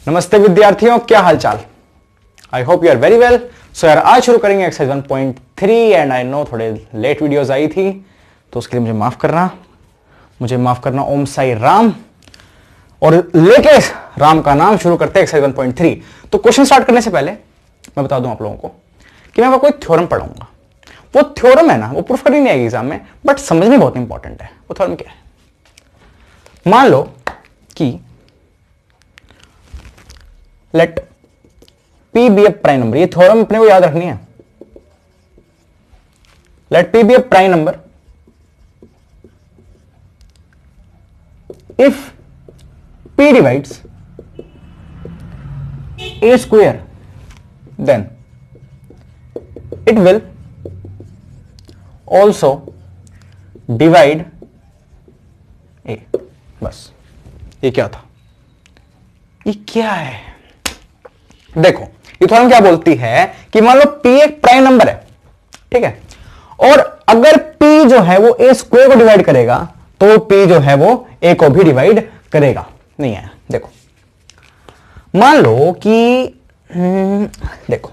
नमस्ते विद्यार्थियों, क्या हालचाल। I hope you are very well. So यार आज शुरू करेंगे एक्सरसाइज 1.3 एंड आई नो थोड़े लेट वीडियोस आई थी तो उसके लिए मुझे माफ करना। ओम साई राम। और लेके राम का नाम शुरू करते हैं एक्सरसाइज 1.3। तो क्वेश्चन स्टार्ट करने से पहले मैं बता दूं आप लोगों को कि मैं आपको कोई थ्योरम पढ़ाऊंगा। वो थ्योरम है ना, वो प्रूफ करनी नहीं आएगी एग्जाम में, बट समझने बहुत इंपॉर्टेंट है। वो थ्योरम क्या है? मान लो कि let P be a prime number. ये थ्योरम अपने को याद रखनी है। Let P be a prime number if P divides A square then it will also divide A। बस ये क्या था? ये क्या है? देखो ये थ्योरम क्या बोलती है कि मान लो P एक प्राइम नंबर है, ठीक है, और अगर P जो है वो A स्क्वायर को डिवाइड करेगा तो P जो है वो A को भी डिवाइड करेगा। नहीं है? देखो मान लो कि देखो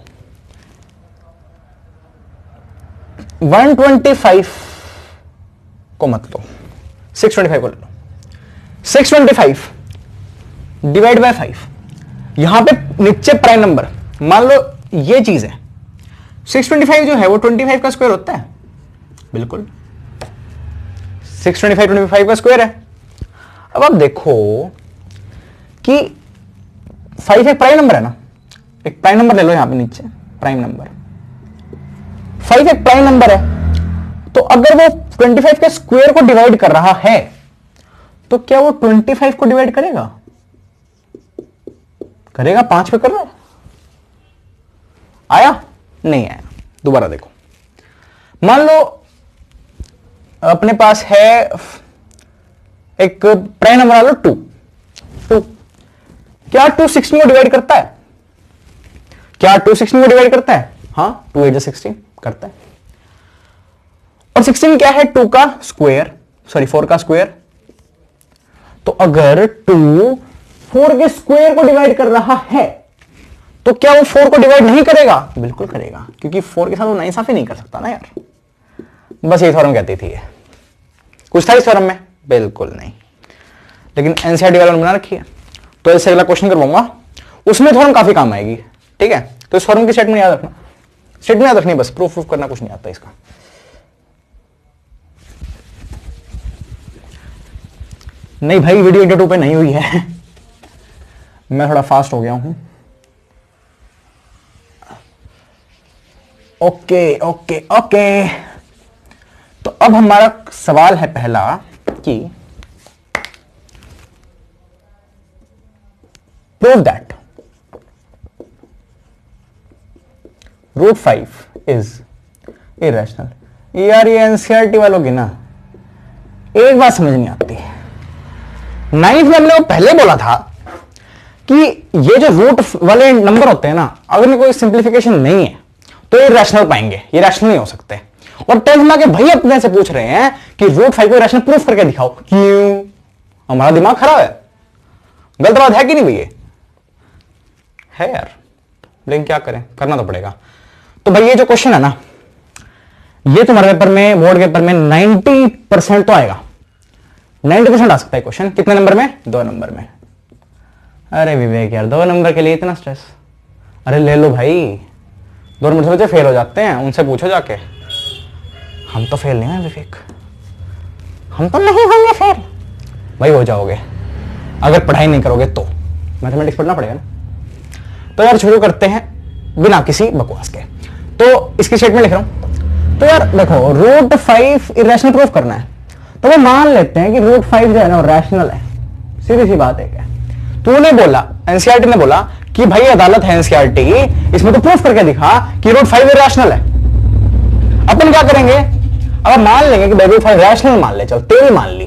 125 को मत लो, 625 को ले लो। 625 डिवाइड बाय 5। यहां पे नीचे प्राइम नंबर, मान लो ये चीज है। 625 जो है वो 25 का स्क्वायर होता है, बिल्कुल 625 25 का स्क्वायर है। अब आप देखो कि 5 एक प्राइम नंबर है ना, एक प्राइम नंबर ले लो यहां पे नीचे, प्राइम नंबर 5 एक प्राइम नंबर है। तो अगर वो 25 के स्क्वायर को डिवाइड कर रहा है तो क्या वो 25 को डिवाइड करेगा? 5 पे कर रहा है। आया? नहीं आया। दोबारा देखो, मान लो अपने पास है एक प्राइम नंबर, लो 2। क्या 2 16 को डिवाइड करता है? क्या 2 16 को डिवाइड करता है? हाँ, 2 8 16 करता है। और 16 क्या है? 2 का स्क्वायर, सॉरी 4 का स्क्वायर। तो अगर 2 4 के स्क्वायर को डिवाइड कर रहा है तो क्या वो 4 को डिवाइड नहीं करेगा? बिल्कुल करेगा, क्योंकि 4 के साथ वो नाइंसाफी नहीं कर सकता ना यार। बस ये थ्योरम कहती थी। कुछ था इस थ्योरम में? बिल्कुल नहीं, लेकिन एनसीईआरटी वालों ने बना रखी है तो इससे अगला क्वेश्चन करवाऊंगा, उसमें थ्योरम काफी काम आएगी। ठीक है, तो इस थ्योरम की स्टेटमेंट याद रखना। स्टेटमेंट याद रखनी, बस प्रूफ करना कुछ नहीं आता इसका। नहीं भाई, वीडियो 82 पे नहीं हुई है। मैं थोड़ा फास्ट हो गया हूं। Okay okay okay. तो अब हमारा सवाल है पहला कि प्रूव दैट √5 इज इरेशनल। यार ये एनसीईआरटी वालों की ना एक बात समझ नहीं आती। 9th में हमने वो पहले बोला था कि ये जो रूट वाले नंबर होते हैं ना, अगर इनमें कोई सिंप्लीफिकेशन नहीं है तो ये रैशनल पाएंगे, ये रैशनल नहीं हो सकते। और 10th में आके भाई अपने से पूछ रहे हैं कि √5 को रैशनल प्रूफ करके दिखाओ। क्यों? हमारा दिमाग खराब है? गलत बात है कि नहीं भैया? है यार, लेकिन क्या करें, करना तो पड़ेगा। तो भाई ये जो क्वेश्चन है ना, ये तुम्हारे पेपर में, बोर्ड के पेपर में 90% तो आएगा। 90% आ सकता है क्वेश्चन। कितने नंबर में? 2 नंबर में। अरे विवेक यार, 2 नंबर के लिए इतना स्ट्रेस? अरे ले लो भाई, 2 नंबर से बच्चे फेल हो जाते हैं, उनसे पूछो जाके। हम तो फेल नहीं हैं विवेक, हम तो नहीं होंगे फेल। भाई हो जाओगे अगर पढ़ाई नहीं करोगे तो। मैथमेटिक्स पढ़ना पड़ेगा ना। तो यार शुरू करते हैं बिना किसी बकवास के। तो इसकी स्टेटमेंट लिख रहा हूं। तो यार देखो, √5 इरेशनल प्रूफ करना है तो वो मान लेते हैं कि √5 जो है ना रैशनल है। सीधी सी बात है। क्या तूने बोला, एनसीईआरटी ने बोला कि भाई अदालत है एनसीईआरटी, इसमें तो प्रूफ करके दिखा कि √5 रैशनल है। अपन क्या करेंगे, अब मान लेंगे कि भाई √5 रैशनल मान ले, चल तेरी मान ली।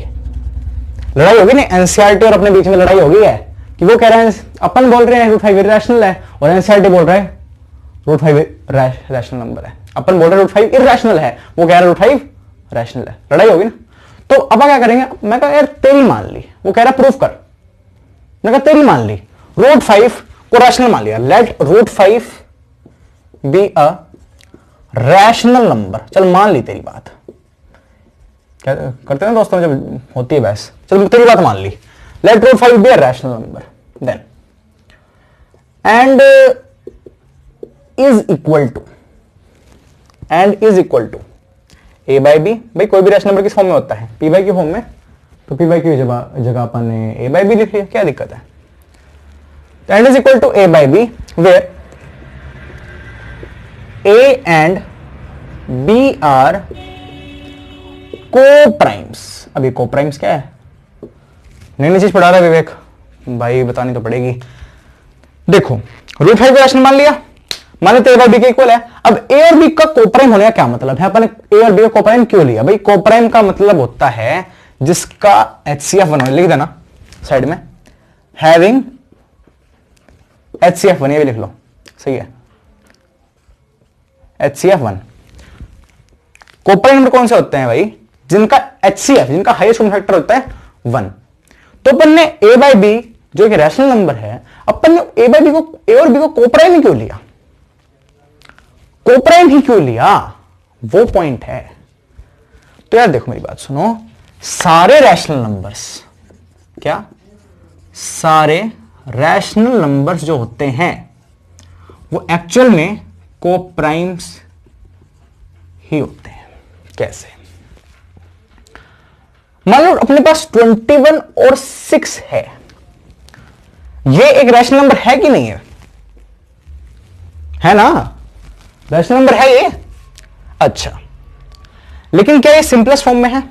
लड़ाई होगी ना एनसीईआरटी और अपने बीच में, लड़ाई होगी है कि वो कह रहे हैं, अपन बोल रहे हैं √5 इरेशनल है और एनसीईआरटी बोल रहे हैं √5 रैशनल नंबर है। अपन बोल रहे हैं √5 इरेशनल है, वो कह रहा है √5 रैशनल है। लड़ाई होगी ना। तो अब क्या करेंगे, मैं कहा यार तेरी मान ली, वो कह रहा प्रूफ कर, मैं कहा तेरी मान ली, रूट 5 को रैशनल मान लिया, let root 5 be a rational number. चल मान ली तेरी बात, क्या करते हैं दोस्तों जब होती है बहस, चल तेरी बात मान ली, let root 5 be a rational number then and is equal to A by B. भाई कोई भी रैशनल नंबर किस फॉर्म में होता है, पी बाई की फॉर्म में, तो पी बाई की जगह अपन ने ए बाई बी लिख लिया, क्या दिक्कत है। And is equal to A by b where a and B are coprimes. अभी को प्राइम्स क्या है, नई चीज पढ़ा रहा है विवेक भाई, बतानी तो पड़ेगी। देखो रूट 5 रैशनल मान लिया, मान लेते ए बाई बी के इक्वल है। अब ए और बी का कोप्राइम होने का क्या मतलब है, अपन ए और बी का कोप्राइम क्यों लिया, भाई कोप्राइम का मतलब होता है जिसका HCF1 लिख देना साइड में, हैविंग HCF1, ये भी लिख लो, सही है। HCF1 कोप्राइम नंबर कौन से होते हैं भाई, जिनका HCF, जिनका हाईएस्ट कॉमन फैक्टर होता है 1। तो अपन ने ए बाई बी जो एक रैशनल नंबर है, अपन ने ए बाई बी को, ए और बी को कोप्राइम ही क्यों लिया, कोप्राइम ही क्यों लिया, वो पॉइंट है। तो यार देखो मेरी बात सुनो, सारे रैशनल नंबर्स, क्या सारे रैशनल नंबर्स जो होते हैं वो एक्चुअल में कोप्राइम्स ही होते हैं। कैसे, मान लो अपने पास 21 और 6 है, ये एक रैशनल नंबर है कि नहीं है ना, रैशनल नंबर है ये। अच्छा, लेकिन क्या ये सिंपलेस्ट फॉर्म में है,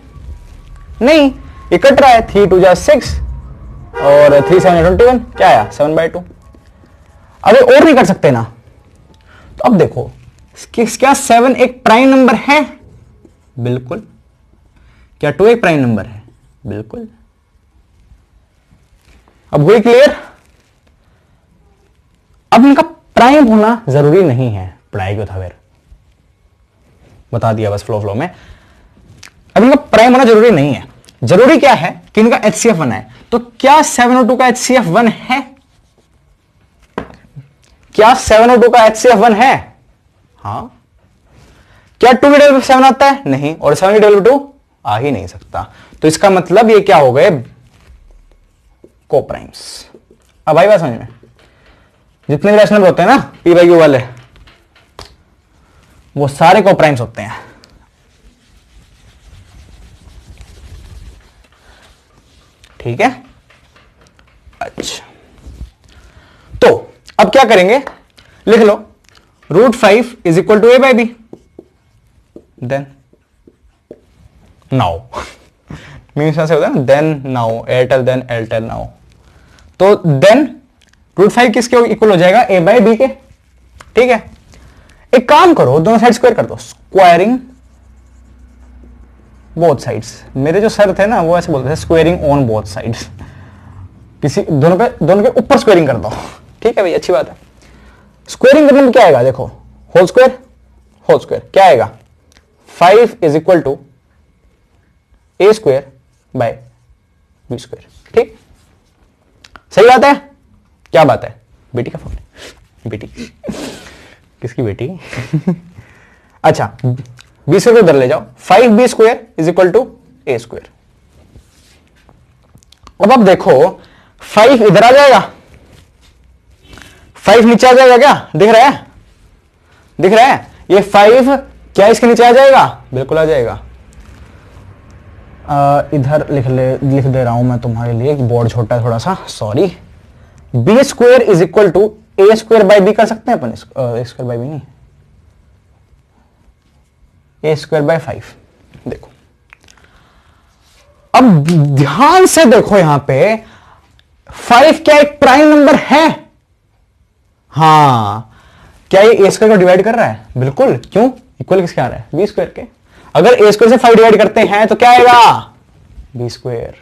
नहीं, ये कट रहा है, 3 2 जा 6 और 3 7 21, क्या आया 7/2। अब ये और नहीं कर सकते ना, तो अब देखो क्या 7 एक प्राइम नंबर है, बिल्कुल। क्या 2 एक प्राइम नंबर है, बिल्कुल। अब हुई क्लियर। अब इनका प्राइम होना जरूरी नहीं है, पढ़ाई क्यों था फिर, बता दिया बस फ्लो में। अब इनका प्राइम होना जरूरी नहीं है, जरूरी क्या है कि इनका HCF1 है। तो क्या 7 और 2 का HCF1 है, क्या 7 और 2 का HCF1 है, हाँ। क्या 2 की डबल 7 आता है, नहीं, और 7 की डबल 2 आ ही नहीं सकता। तो इसका मतलब ये क्या हो गए, कोप्राइम्स। अब आई बात समझ में, जितने भी रैशनल होते हैं ना पी बाई क्यू वाले, वो सारे कोप्राइम्स होते हैं। ठीक है, अच्छा, तो अब क्या करेंगे, लिख लो root 5 is equal to A by B, then now means से होता है ना, then now, Airtel then Airtel now. तो देन रूट 5 किसके इक्वल हो जाएगा, ए बाई बी के। ठीक है, एक काम करो, दोनों साइड स्क्वायर कर दो, स्क्वायरिंग बोथ साइड्स। मेरे जो सर थे ना वो ऐसे बोलते थे, स्क्वायरिंग ऑन बोथ साइड्स, किसी दोनों के ऊपर स्क्वायरिंग कर दो। ठीक है भाई, अच्छी बात है। स्क्वायरिंग करने में क्या आएगा, देखो होल स्क्वायर क्या आएगा, 5 is equal to a square by b square. ठीक, सही बात है, क्या बात है, बेटी का फोन, बेटी किसकी बेटी अच्छा, बी स्क्वायर को उधर ले जाओ, 5b square is equal to a square. अब देखो 5 इधर आ जाएगा, 5 नीचे आ जाएगा, क्या दिख रहा है, दिख रहा है, ये 5 क्या इसके नीचे आ जाएगा, बिल्कुल आ जाएगा। इधर लिख दे रहा हूं मैं तुम्हारे लिए, बोर्ड छोटा है थोड़ा सा, sorry. B square is equal to a square by b कर सकते हैं अपन, ए स्क्वायर बाई बी नहीं, ए स्क्वायर बाय 5। देखो अब ध्यान से देखो, यहां पे 5 क्या एक प्राइम नंबर है, हां। क्या ये ए स्क्वायर को डिवाइड कर रहा है, बिल्कुल। क्यों, इक्वल किसके आ रहा है, बी स्क्वायर के। अगर ए स्क्वायर से 5 डिवाइड करते हैं तो क्या आएगा, बी स्क्वायर।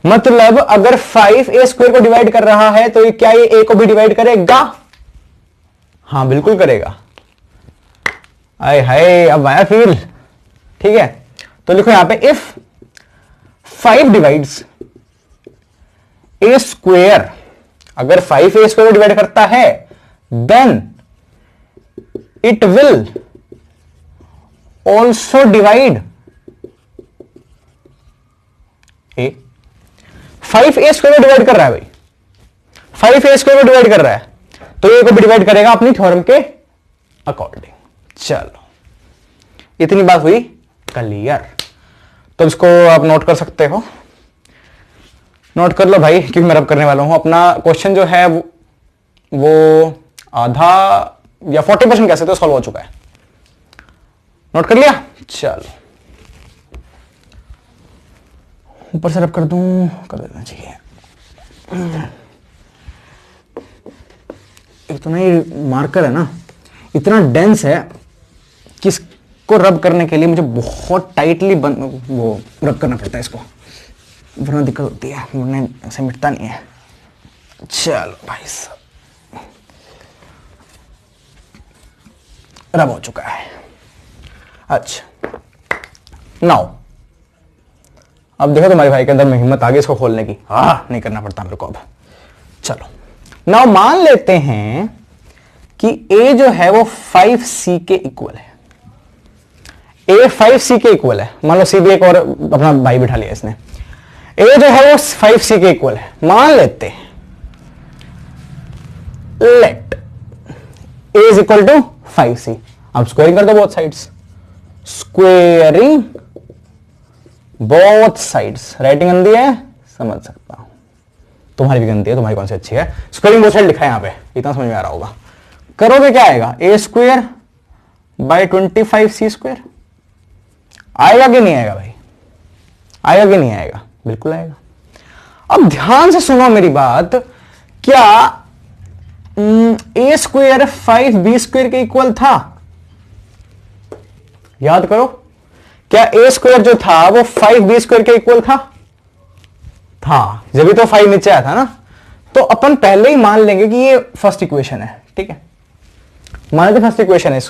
मतलब अगर 5 ए स्क्वायर को डिवाइड कर रहा है तो क्या ये ए को भी डिवाइड करेगा, हां बिल्कुल करेगा। आए हाय, अब आया फील। ठीक है, तो लिखो यहां पे, इफ 5 डिवाइड्स ए स्क्वायर अगर 5a स्क्वायर डिवाइड करता है then it will also divide a. 5a square divide कर रहा है भाई, 5a स्क्वायर डिवाइड कर रहा है तो ये को भी डिवाइड करेगा अपनी थ्योरम के अकॉर्डिंग। चलो इतनी बात हुई क्लियर। तो इसको आप नोट कर सकते हो, नोट कर लो भाई, क्योंकि मैं रब करने वाला हूं। अपना क्वेश्चन जो है वो आधा या 40% कह सकते हो सॉल्व हो चुका है। नोट कर लिया? चलो ऊपर से रब कर दूं, कर देना चाहिए। एक तो ना ये मार्कर है ना इतना डेंस है कि इसको रब करने के लिए मुझे बहुत टाइटली वो रब करना पड़ता है इसको, वरना दिक्कत होती है, वरना ऐसे मिटता नहीं है। चलो भाई साहब रब हो चुका है। अच्छा नाउ अब देखो तुम्हारे भाई के अंदर में हिम्मत आ गई इसको खोलने की। नहीं करना पड़ता मेरे को अब। चलो नाउ मान लेते हैं कि a जो है वो 5c के इक्वल है। a 5c के इक्वल है। मान लो c भी एक और अपना भाई बिठा लिया इसने। a जो है वो 5c के इक्वल है। मान लेते हैं let a is equal to 5c। अब स्क्वायरिंग कर दो both sides, squaring both sides. Writing गंदी है समझ सकता हूं, तुम्हारी भी गंदी है, तुम्हारी कौन सी अच्छी है। स्क्वायरिंग बोथ साइड लिखा है यहां पे, इतना समझ में आ रहा होगा। करोगे क्या आएगा, a square by 25c square. आएगा कि नहीं आएगा भाई, आएगा कि नहीं आएगा? बिल्कुल आएगा। अब ध्यान से सुनो मेरी बात, क्या a स्क्वायर 5b स्क्वायर के इक्वल था? याद करो, क्या a स्क्वायर जो था वो 5b स्क्वायर के इक्वल था? जब भी तो 5 नीचे आया था ना, तो अपन पहले ही मान लेंगे कि ये फर्स्ट इक्वेशन है। ठीक है, मान लेते फर्स्ट इक्वेशन है,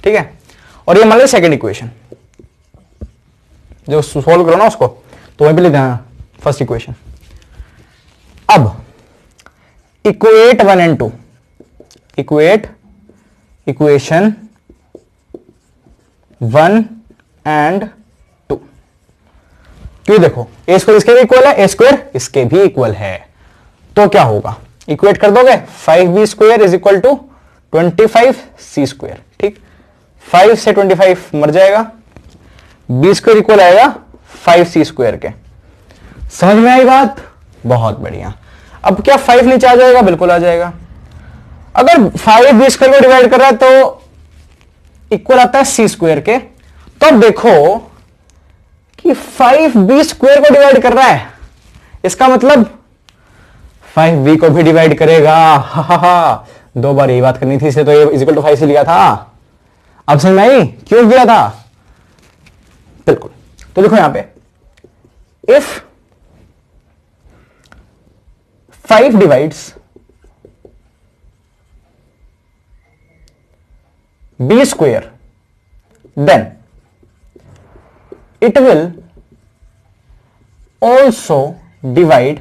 ठीक है, और ये मान लेते सेकंड इक्वेशन। जो सोल्व करो ना उसको, तो वहीं पे लिख देना फर्स्ट इक्वेशन। अब equate 1 and 2, equate equation 1 and 2। क्यों देखो a स्क्वायर इसके भी इक्वल है, a स्क्वायर इसके भी इक्वल है, तो क्या होगा, इक्वेट कर दोगे 5b square is equal to 25c square. ठीक, 5 से 25 मर जाएगा, b स्क्वायर इक्वल आएगा 5c स्क्वायर के। समझ में आई बात? बहुत बढ़िया। अब क्या 5 नीचे आ जाएगा? बिल्कुल आ जाएगा। अगर 5b स्क्वायर को डिवाइड कर रहा है तो इक्वल आता है c स्क्वायर के। तो अब देखो कि 5b स्क्वायर को डिवाइड कर रहा है, इसका मतलब 5b को भी डिवाइड करेगा। दो बार यही बात करनी थी, इसलिए तो ये इक्वल टू 5 से लिया था। अब समझ में आई क्यों किया था? बिल्कुल। तो देखो यहां पे, if 5 divides b square, then it will also divide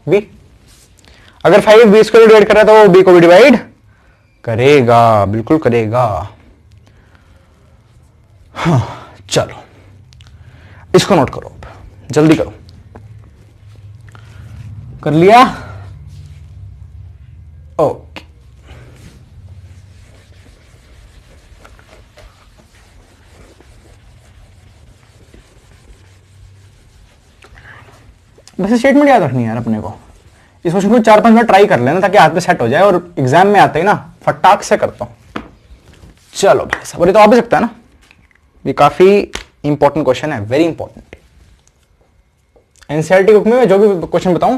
b। अगर 5 b स्क्वायर डिवाइड कर रहा है तो वो b को भी डिवाइड करेगा, बिल्कुल करेगा। हाँ, चलो इसको नोट करो, अब जल्दी करो। कर लिया? ओके, वैसे स्टेटमेंट याद रखनी है यार अपने को। इस क्वेश्चन को 4-5 बार ट्राई कर लेना ताकि हाथ पे सेट हो जाए और एग्जाम में आते ही ना फटाक से करता हूं। चलो भाई साहब, ये तो आ भी सकता है ना, ये काफी इंपॉर्टेंट क्वेश्चन है, वेरी इंपॉर्टेंट। एनसीईआरटी बुक में मैं जो भी क्वेश्चन बताऊं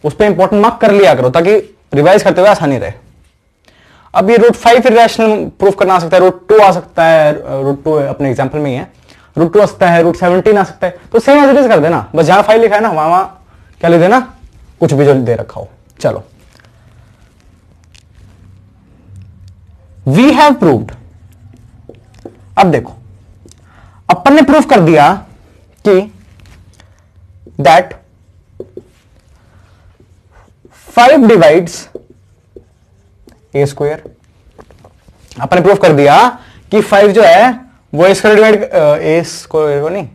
उस पर इंपॉर्टेंट मार्क कर लिया करो ताकि रिवाइज करते हुए आसानी रहे। अब ये √5 इरेशनल प्रूफ करना आ सकता है, √2 आ सकता है, √2 अपने एग्जाम्पल में ही है, √2 आ सकता है, √17 आ सकता है। तो सेम एज इट इज कर देना, बस जहां 5 लिखा है ना वहां क्या लिख देना, कुछ भी जो दे रखा हो। चलो, वी हैव प्रूव्ड। अब देखो, अपन ने प्रूफ कर दिया कि दैट 5 डिवाइड्स ए स्क्वायर। आपने प्रूफ कर दिया कि 5 जो है वो a square divide a square को नहीं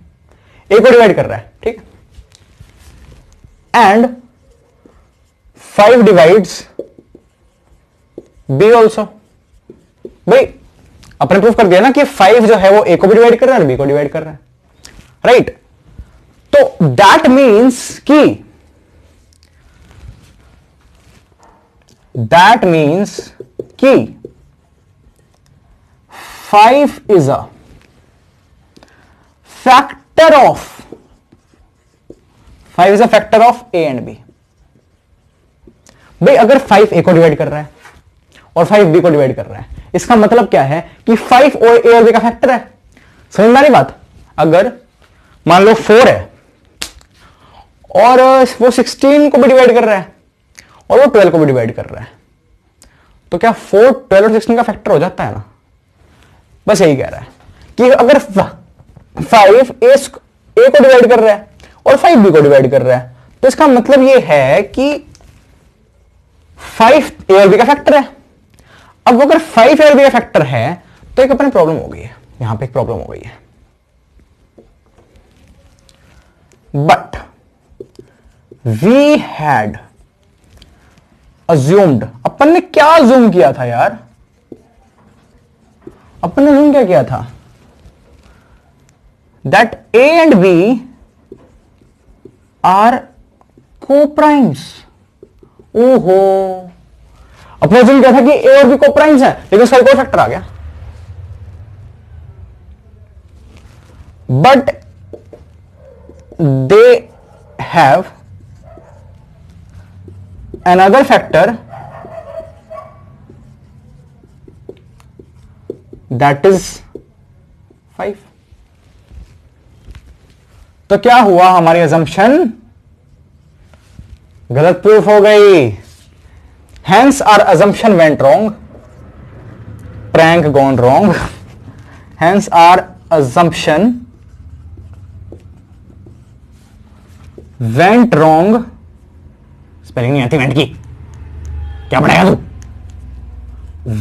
ए को डिवाइड कर रहा है, ठीक। And 5 divides b also. भाई अपने प्रूफ कर दिया ना कि 5 जो है वो ए को भी डिवाइड कर रहा है और बी को डिवाइड कर रहा है, राइट। तो दैट मीन्स कि 5 is a factor of a and b. भाई अगर 5 ए को डिवाइड कर रहा है और 5 बी को डिवाइड कर रहा है, इसका मतलब क्या है कि 5 और ए और बी का फैक्टर है। समझ में आ रही बात? अगर मान लो 4 है और वो 16 को भी डिवाइड कर रहा है और वो 12 को भी डिवाइड कर रहा है, तो क्या 4 12 और 16 का फैक्टर हो जाता है ना? बस यही कह रहा है कि अगर 5 ए को डिवाइड कर रहा है और 5 बी को डिवाइड कर रहा है, तो इसका मतलब यह है कि 5 ए और बी का फैक्टर है। अब अगर 5 ए और बी का फैक्टर है तो एक अपनी प्रॉब्लम हो गई है, यहां पे एक प्रॉब्लम हो गई है। बट वी हैड अज्यूम्ड, अपन ने क्या अज्यूम किया था यार? अपन ने अज्यूम क्या किया था? That A and B are coprimes. ओहो, अपने अज्यूम किया था कि ए और बी कोप्राइम्स है, लेकिन उसका एक और फैक्टर आ गया। But they have another factor that is 5। तो क्या हुआ? हमारी assumption गलत प्रूफ हो गई। Hence our assumption went wrong, prank gone wrong। Hence our assumption went wrong. Spelling नहीं आती वेंट की, क्या पढ़ाया तू?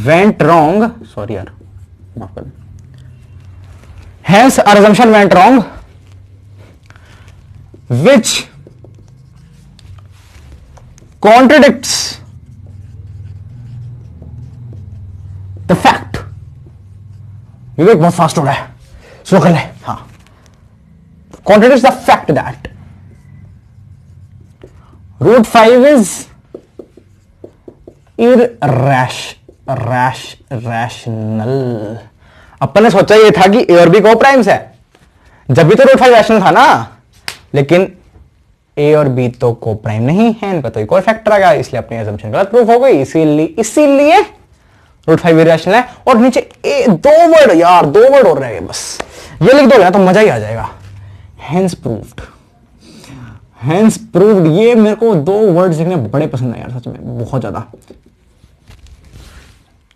वेंट रॉन्ग, सॉरी यार, माफ कर। Hence our assumption went wrong, which contradicts the fact। विवेक बहुत फास्ट हो रहा है, स्लो कर ले। हाँ, contradicts the fact that root 5 is rational. अपन ने सोचा ये था कि ए और बी को प्राइम्स है, जब भी तो रूट 5 रैशनल था ना, लेकिन ए और बी तो को प्राइम नहीं है, इनका तो एक और फैक्टर आ गया, इसलिए अपनी assumption गलत प्रूफ हो गई। इसीलिए रूट 5 इरेशनल है। और नीचे ए 2 वर्ड यार, 2 वर्ड हो रहे हैं, बस ये लिख दोगे ना तो मजा ही आ जाएगा। Hence proved, hence proved. ये मेरे को 2 वर्ड्स लिखने बड़े पसंद है यार, सच में बहुत ज्यादा,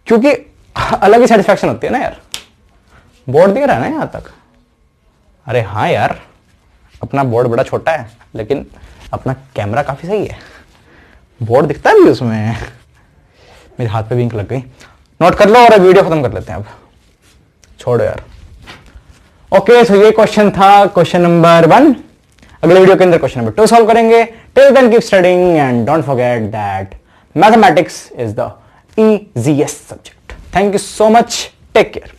क्योंकि अलग ही सेटिस्फैक्शन होती है ना यार। बोर्ड दिख रहा है ना यहां तक? अरे हाँ यार, अपना बोर्ड बड़ा छोटा है लेकिन अपना कैमरा काफी सही है, बोर्ड दिखता है भी उसमें। मेरे हाथ पे विंक लग गई। नोट कर लो और वीडियो खत्म कर लेते हैं अब, छोड़ो यार। ओके, सो ये क्वेश्चन था, क्वेश्चन नंबर 1। अगले वीडियो के अंदर क्वेश्चन नंबर 2 सॉल्व करेंगे। Till then keep studying and don't forget that mathematics is the easiest subject. Thank you so much. Take care.